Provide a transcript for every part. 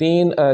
3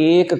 1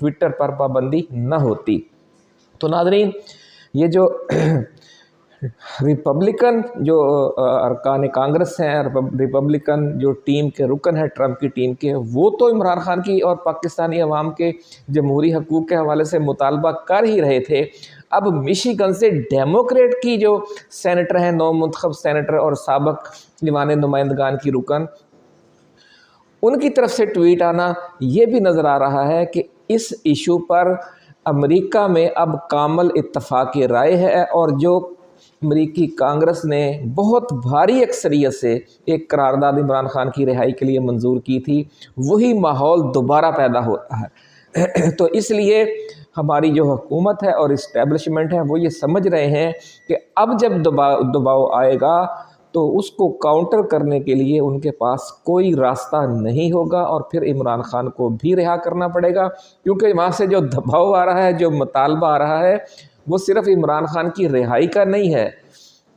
Twitter پر پابندی نہ ہوتی۔ تو ناظرین، یہ جو ریپبلکن جو ارکان کانگریس ہیں، ریپبلکن جو ٹیم کے رکن ہیں ٹرمپ کی ٹیم کے، وہ تو عمران خان کی اور پاکستانی عوام کے جمہوری حقوق کے حوالے سے مطالبہ کر ہی رہے تھے۔ اب مشیگن سے ڈیموکریٹ کی جو سینیٹر ہیں، نو منتخب سینیٹر اور سابق ایوان نمائندگان کی رکن، ان کی طرف سے ٹویٹ آنا یہ بھی نظر آ رہا ہے کہ اس ایشو پر امریکہ میں اب کامل اتفاق رائے ہے، اور جو امریکی کانگریس نے بہت بھاری اکثریت سے ایک قرارداد عمران خان کی رہائی کے لیے منظور کی تھی، وہی ماحول دوبارہ پیدا ہو رہا ہے۔ تو اس لیے ہماری جو حکومت ہے اور اسٹیبلشمنٹ ہے وہ یہ سمجھ رہے ہیں کہ اب جب دباؤ آئے گا تو اس کو کاؤنٹر کرنے کے لیے ان کے پاس کوئی راستہ نہیں ہوگا، اور پھر عمران خان کو بھی رہا کرنا پڑے گا، کیونکہ وہاں سے جو دباؤ آ رہا ہے، جو مطالبہ آ رہا ہے، وہ صرف عمران خان کی رہائی کا نہیں ہے،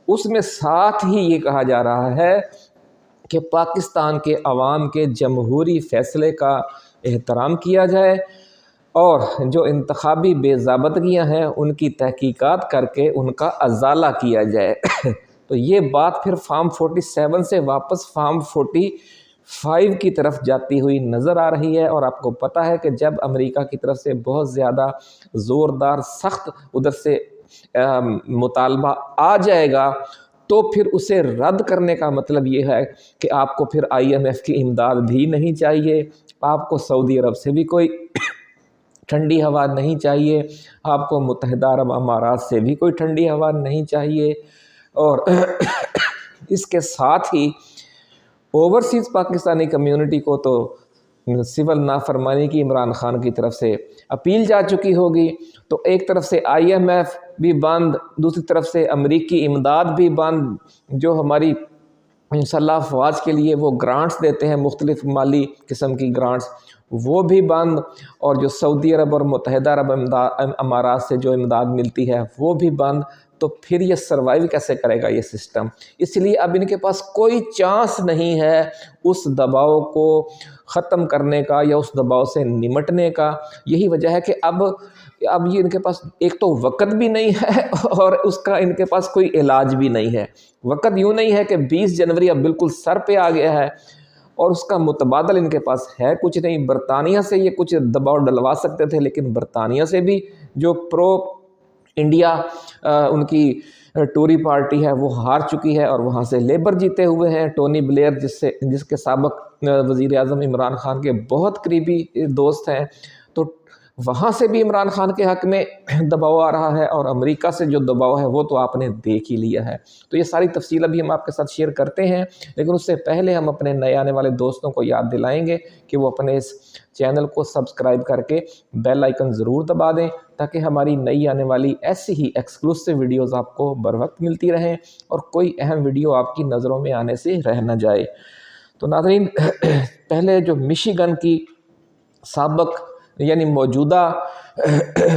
اس میں ساتھ ہی یہ کہا جا رہا ہے کہ پاکستان کے عوام کے جمہوری فیصلے کا احترام کیا جائے، اور جو انتخابی بے ضابطگیاں ہیں ان کی تحقیقات کر کے ان کا ازالہ کیا جائے۔ تو یہ بات پھر فارم 47 سے واپس فارم 45 کی طرف جاتی ہوئی نظر آ رہی ہے، اور آپ کو پتہ ہے کہ جب امریکہ کی طرف سے بہت زیادہ زوردار سخت ادھر سے مطالبہ آ جائے گا تو پھر اسے رد کرنے کا مطلب یہ ہے کہ آپ کو پھر IMF کی امداد بھی نہیں چاہیے، آپ کو سعودی عرب سے بھی کوئی ٹھنڈی ہوا نہیں چاہیے، آپ کو متحدہ عرب امارات سے بھی کوئی ٹھنڈی ہوا نہیں چاہیے، اور اس کے ساتھ ہی اوورسیز پاکستانی کمیونٹی کو تو سول نافرمانی کی عمران خان کی طرف سے اپیل جا چکی ہوگی۔ تو ایک طرف سے IMF بھی بند، دوسری طرف سے امریکی امداد بھی بند، جو ہماری مسلح افواج کے لیے وہ گرانٹس دیتے ہیں، مختلف مالی قسم کی گرانٹس، وہ بھی بند، اور جو سعودی عرب اور متحدہ عرب امارات سے جو امداد ملتی ہے وہ بھی بند۔ تو پھر یہ سروائیو کیسے کرے گا یہ سسٹم؟ اس لیے اب ان کے پاس کوئی چانس نہیں ہے اس دباؤ کو ختم کرنے کا یا اس دباؤ سے نمٹنے کا۔ یہی وجہ ہے کہ اب یہ ان کے پاس ایک تو وقت بھی نہیں ہے، اور اس کا ان کے پاس کوئی علاج بھی نہیں ہے۔ وقت یوں نہیں ہے کہ 20 جنوری اب بالکل سر پہ آ گیا ہے، اور اس کا متبادل ان کے پاس ہے کچھ نہیں۔ برطانیہ سے یہ کچھ دباؤ ڈلوا سکتے تھے، لیکن برطانیہ سے بھی جو پرو انڈیا ان کی ٹوری پارٹی ہے وہ ہار چکی ہے، اور وہاں سے لیبر جیتے ہوئے ہیں۔ ٹونی بلیئر جس کے سابق وزیر اعظم عمران خان کے بہت قریبی دوست ہیں، تو وہاں سے بھی عمران خان کے حق میں دباؤ آ رہا ہے، اور امریکہ سے جو دباؤ ہے وہ تو آپ نے دیکھ ہی لیا ہے۔ تو یہ ساری تفصیل ابھی ہم آپ کے ساتھ شیئر کرتے ہیں، لیکن اس سے پہلے ہم اپنے نئے آنے والے دوستوں کو یاد دلائیں گے کہ وہ اپنے اس چینل کو سبسکرائب کر کے بیل آئیکن ضرور دبا دیں، تاکہ ہماری نئی آنے والی ایسی ہی ایکسکلوسیو ویڈیوز آپ کو بر وقت ملتی رہیں، اور کوئی اہم ویڈیو آپ کی نظروں میں آنے سے رہ نہ جائے۔ تو ناظرین، پہلے جو مشیگن کی سابق یعنی موجودہ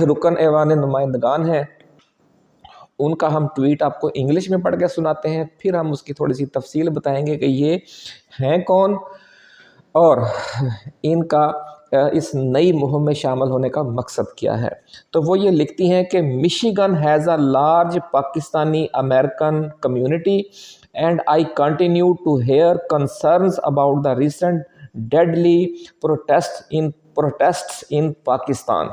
رکن ایوان نمائندگان ہیں، ان کا ہم ٹویٹ آپ کو انگلش میں پڑھ کے سناتے ہیں، پھر ہم اس کی تھوڑی سی تفصیل بتائیں گے کہ یہ ہیں کون اور ان کا اس نئی مہم میں شامل ہونے کا مقصد کیا ہے۔ تو وہ یہ لکھتی ہیں کہ Michigan has a large Pakistani American community and I continue to hear concerns about the recent deadly protests in Pakistan.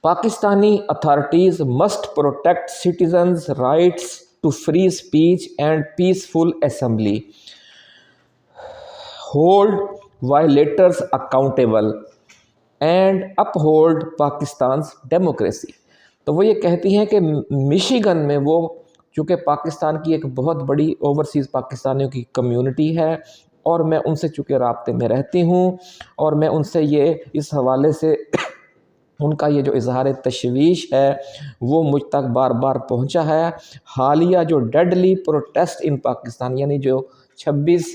Pakistani authorities must protect citizens' rights to free speech and peaceful assembly, hold violators accountable, and uphold Pakistan's democracy. تو وہ یہ کہتی ہیں کہ Michigan میں وہ چونکہ پاکستان کی ایک بہت بڑی اوورسیز پاکستانیوں کی کمیونٹی ہے، اور میں ان سے چونکہ رابطے میں رہتی ہوں، اور میں ان سے یہ اس حوالے سے ان کا یہ جو اظہار تشویش ہے وہ مجھ تک بار بار پہنچا ہے۔ حالیہ جو ڈیڈلی پروٹیسٹ ان پاکستان، یعنی جو 26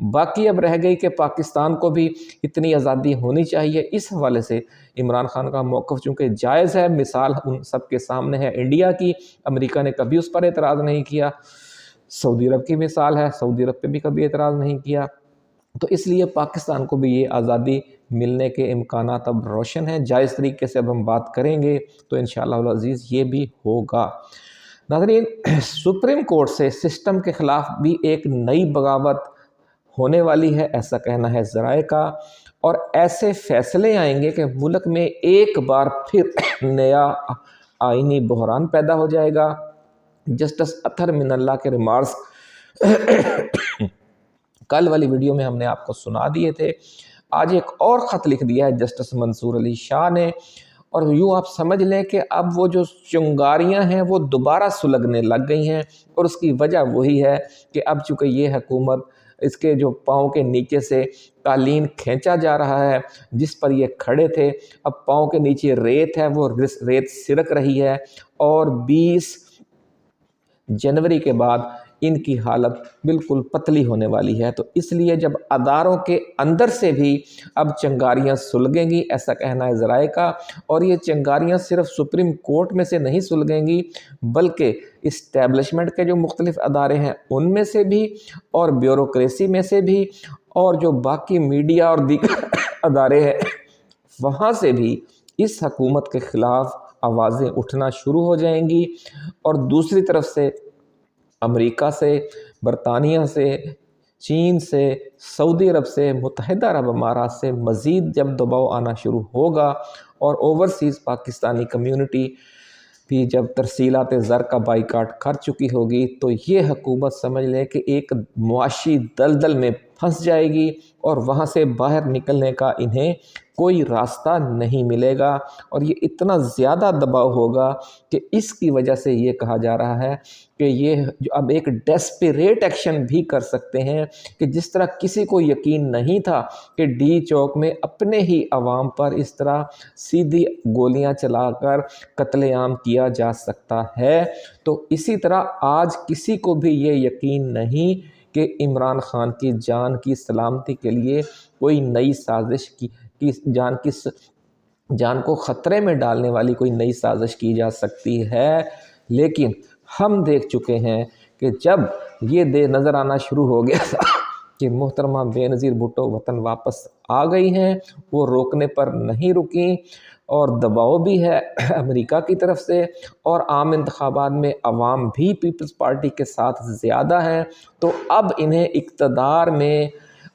باقی اب رہ گئی کہ پاکستان کو بھی اتنی آزادی ہونی چاہیے۔ اس حوالے سے عمران خان کا موقف چونکہ جائز ہے، مثال ان سب کے سامنے ہے انڈیا کی، امریکہ نے کبھی اس پر اعتراض نہیں کیا، سعودی عرب کی مثال ہے، سعودی عرب پہ بھی کبھی اعتراض نہیں کیا، تو اس لیے پاکستان کو بھی یہ آزادی ملنے کے امکانات اب روشن ہیں۔ جائز طریقے سے اب ہم بات کریں گے تو انشاءاللہ العزیز یہ بھی ہوگا۔ ناظرین، سپریم کورٹ سے سسٹم کے خلاف بھی ایک نئی بغاوت ہونے والی ہے، ایسا کہنا ہے ذرائع کا، اور ایسے فیصلے آئیں گے کہ ملک میں ایک بار پھر نیا آئینی بحران پیدا ہو جائے گا۔ جسٹس اطہر من اللہ کے ریمارکس کل والی ویڈیو میں ہم نے آپ کو سنا دیے تھے۔ آج ایک اور خط لکھ دیا ہے جسٹس منصور علی شاہ نے، اور یوں آپ سمجھ لیں کہ اب وہ جو چنگاریاں ہیں وہ دوبارہ سلگنے لگ گئی ہیں، اور اس کی وجہ وہی ہے کہ اب چونکہ یہ حکومت، اس کے جو پاؤں کے نیچے سے قالین کھینچا جا رہا ہے جس پر یہ کھڑے تھے، اب پاؤں کے نیچے ریت ہے، وہ ریت سرک رہی ہے، اور 20 جنوری کے بعد ان کی حالت بالکل پتلی ہونے والی ہے۔ تو اس لیے جب اداروں کے اندر سے بھی اب چنگاریاں سلگیں گی، ایسا کہنا ہے ذرائع کا، اور یہ چنگاریاں صرف سپریم کورٹ میں سے نہیں سلگیں گی بلکہ اسٹیبلشمنٹ کے جو مختلف ادارے ہیں ان میں سے بھی، اور بیوروکریسی میں سے بھی، اور جو باقی میڈیا اور دیگر ادارے ہیں وہاں سے بھی اس حکومت کے خلاف آوازیں اٹھنا شروع ہو جائیں گی۔ اور دوسری طرف سے امریکہ سے، برطانیہ سے، چین سے، سعودی عرب سے، متحدہ عرب امارات سے مزید جب دباؤ آنا شروع ہوگا، اور اوورسیز پاکستانی کمیونٹی بھی جب ترسیلات زر کا بائیکاٹ کر چکی ہوگی، تو یہ حکومت سمجھ لے کہ ایک معاشی دلدل میں پھنس جائے گی، اور وہاں سے باہر نکلنے کا انہیں کوئی راستہ نہیں ملے گا، اور یہ اتنا زیادہ دباؤ ہوگا کہ اس کی وجہ سے یہ کہا جا رہا ہے کہ یہ جو اب ایک ڈیسپریٹ ایکشن بھی کر سکتے ہیں، کہ جس طرح کسی کو یقین نہیں تھا کہ ڈی چوک میں اپنے ہی عوام پر اس طرح سیدھی گولیاں چلا کر قتل عام کیا جا سکتا ہے، تو اسی طرح آج کسی کو بھی یہ یقین نہیں کہ عمران خان کی جان کی سلامتی کے لیے کوئی نئی سازش کی جان کو خطرے میں ڈالنے والی کوئی نئی سازش کی جا سکتی ہے۔ لیکن ہم دیکھ چکے ہیں کہ جب یہ نظر آنا شروع ہو گیا تھا کہ محترمہ بے نظیر بھٹو وطن واپس آ گئی ہیں، وہ روکنے پر نہیں رکیں، اور دباؤ بھی ہے امریکہ کی طرف سے، اور عام انتخابات میں عوام بھی پیپلز پارٹی کے ساتھ زیادہ ہیں، تو اب انہیں اقتدار میں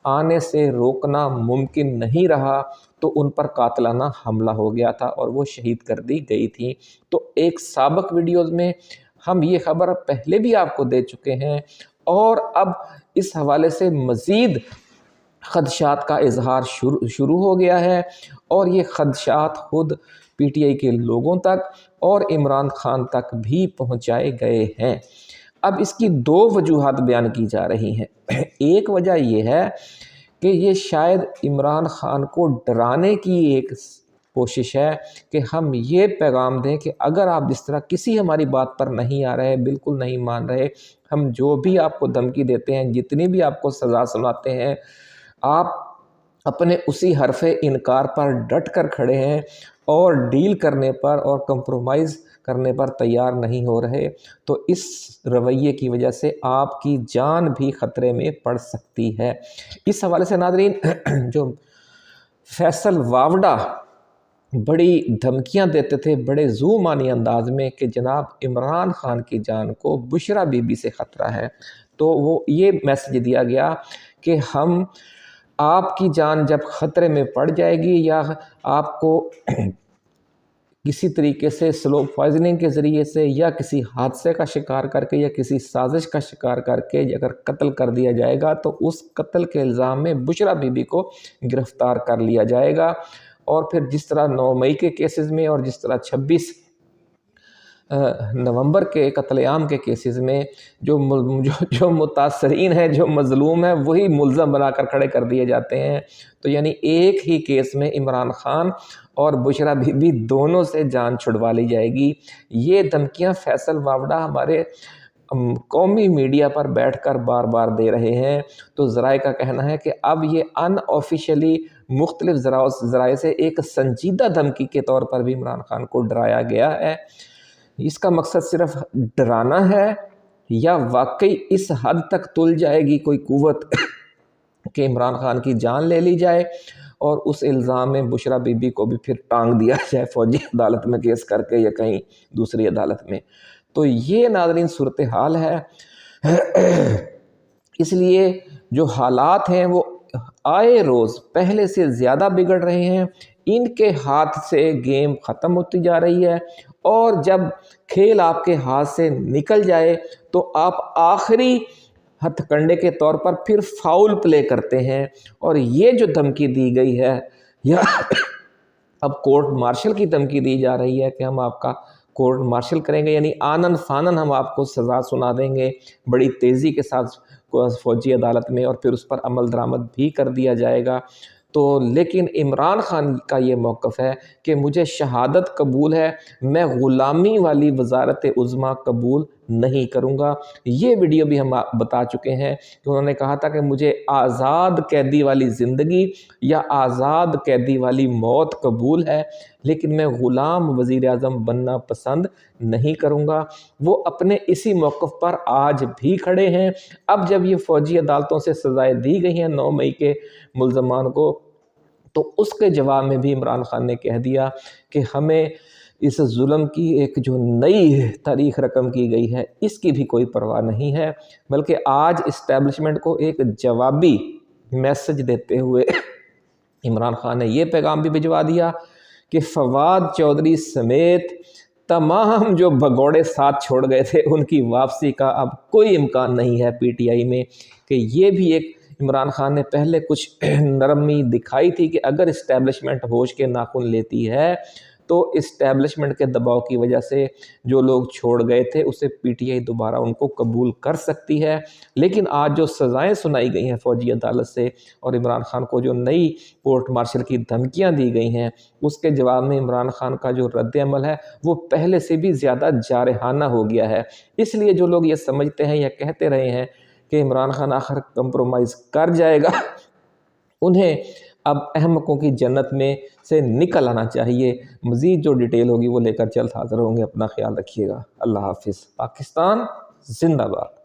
آنے سے روکنا ممکن نہیں رہا، تو ان پر قاتلانہ حملہ ہو گیا تھا اور وہ شہید کر دی گئی تھی۔ تو ایک سابق ویڈیوز میں ہم یہ خبر پہلے بھی آپ کو دے چکے ہیں، اور اب اس حوالے سے مزید خدشات کا اظہار شروع ہو گیا ہے، اور یہ خدشات خود پی ٹی آئی کے لوگوں تک اور عمران خان تک بھی پہنچائے گئے ہیں۔ اب اس کی 2 وجوہات بیان کی جا رہی ہیں۔ ایک وجہ یہ ہے کہ یہ شاید عمران خان کو ڈرانے کی ایک کوشش ہے کہ ہم یہ پیغام دیں کہ اگر آپ جس طرح کسی ہماری بات پر نہیں آ رہے، بالکل نہیں مان رہے، ہم جو بھی آپ کو دھمکی دیتے ہیں، جتنی بھی آپ کو سزا سناتے ہیں، آپ اپنے اسی حرف انکار پر ڈٹ کر کھڑے ہیں اور ڈیل کرنے پر اور کمپرومائز کرنے پر تیار نہیں ہو رہے، تو اس رویے کی وجہ سے آپ کی جان بھی خطرے میں پڑ سکتی ہے۔ اس حوالے سے ناظرین، جو فیصل واوڈا بڑی دھمکیاں دیتے تھے بڑے ذومانی انداز میں کہ جناب عمران خان کی جان کو بشرا بی بی سے خطرہ ہے، تو وہ یہ میسج دیا گیا کہ ہم آپ کی جان جب خطرے میں پڑ جائے گی، یا آپ کو کسی طریقے سے سلو پوائزننگ کے ذریعے سے یا کسی حادثے کا شکار کر کے یا کسی سازش کا شکار کر کے اگر قتل کر دیا جائے گا، تو اس قتل کے الزام میں بشرا بی بی کو گرفتار کر لیا جائے گا، اور پھر جس طرح 9 مئی کے کیسز میں اور جس طرح 26 نومبر کے قتل عام کے کیسز میں جو متاثرین ہیں، جو مظلوم ہیں، وہی ملزم بنا کر کھڑے کر دیے جاتے ہیں، تو یعنی ایک ہی کیس میں عمران خان اور بشرا بی بی دونوں سے جان چھڑوا لی جائے گی۔ یہ دھمکیاں فیصل واوڈا ہمارے قومی میڈیا پر بیٹھ کر بار بار دے رہے ہیں، تو ذرائع کا کہنا ہے کہ اب یہ ان آفیشلی مختلف ذرائع سے ایک سنجیدہ دھمکی کے طور پر بھی عمران خان کو ڈرایا گیا ہے۔ اس کا مقصد صرف ڈرانا ہے یا واقعی اس حد تک تل جائے گی کوئی قوت کہ عمران خان کی جان لے لی جائے اور اس الزام میں بشرا بی بی کو بھی پھر ٹانگ دیا جائے فوجی عدالت میں کیس کر کے یا کہیں دوسری عدالت میں؟ تو یہ ناظرین صورتحال ہے۔ اس لیے جو حالات ہیں وہ آئے روز پہلے سے زیادہ بگڑ رہے ہیں، ان کے ہاتھ سے گیم ختم ہوتی جا رہی ہے، اور جب کھیل آپ کے ہاتھ سے نکل جائے تو آپ آخری ہتھ کنڈے کے طور پر پھر فاؤل پلے کرتے ہیں۔ اور یہ جو دھمکی دی گئی ہے، یا اب کورٹ مارشل کی دھمکی دی جا رہی ہے کہ ہم آپ کا کورٹ مارشل کریں گے، یعنی آنن فانن ہم آپ کو سزا سنا دیں گے بڑی تیزی کے ساتھ فوجی عدالت میں، اور پھر اس پر عمل درآمد بھی کر دیا جائے گا۔ تو لیکن عمران خان کا یہ موقف ہے کہ مجھے شہادت قبول ہے، میں غلامی والی وزارت عظمیٰ قبول نہیں کروں گا۔ یہ ویڈیو بھی ہم بتا چکے ہیں کہ انہوں نے کہا تھا کہ مجھے آزاد قیدی والی زندگی یا آزاد قیدی والی موت قبول ہے، لیکن میں غلام وزیر اعظم بننا پسند نہیں کروں گا۔ وہ اپنے اسی موقف پر آج بھی کھڑے ہیں۔ اب جب یہ فوجی عدالتوں سے سزائیں دی گئی ہیں 9 مئی کے ملزمان کو، تو اس کے جواب میں بھی عمران خان نے کہہ دیا کہ ہمیں اس ظلم کی ایک جو نئی تاریخ رقم کی گئی ہے اس کی بھی کوئی پرواہ نہیں ہے، بلکہ آج اسٹیبلشمنٹ کو ایک جوابی میسج دیتے ہوئے عمران خان نے یہ پیغام بھی بھجوا دیا کہ فواد چودھری سمیت تمام جو بھگوڑے ساتھ چھوڑ گئے تھے ان کی واپسی کا اب کوئی امکان نہیں ہے پی ٹی آئی میں۔ کہ یہ بھی ایک عمران خان نے پہلے کچھ نرمی دکھائی تھی کہ اگر اسٹیبلشمنٹ ہوش کے ناخن لیتی ہے تو اسٹیبلشمنٹ کے دباؤ کی وجہ سے جو لوگ چھوڑ گئے تھے اسے پی ٹی آئی دوبارہ ان کو قبول کر سکتی ہے۔ لیکن آج جو سزائیں سنائی گئی ہیں فوجی عدالت سے، اور عمران خان کو جو نئی کورٹ مارشل کی دھمکیاں دی گئی ہیں، اس کے جواب میں عمران خان کا جو رد عمل ہے وہ پہلے سے بھی زیادہ جارحانہ ہو گیا ہے۔ اس لیے جو لوگ یہ سمجھتے ہیں یا کہتے رہے ہیں کہ عمران خان آخر کمپرومائز کر جائے گا، انہیں اب احمقوں کی جنت میں سے نکل آنا چاہیے۔ مزید جو ڈیٹیل ہوگی وہ لے کر جلد حاضر ہوں گے۔ اپنا خیال رکھیے گا۔ اللہ حافظ۔ پاکستان زندہ باد۔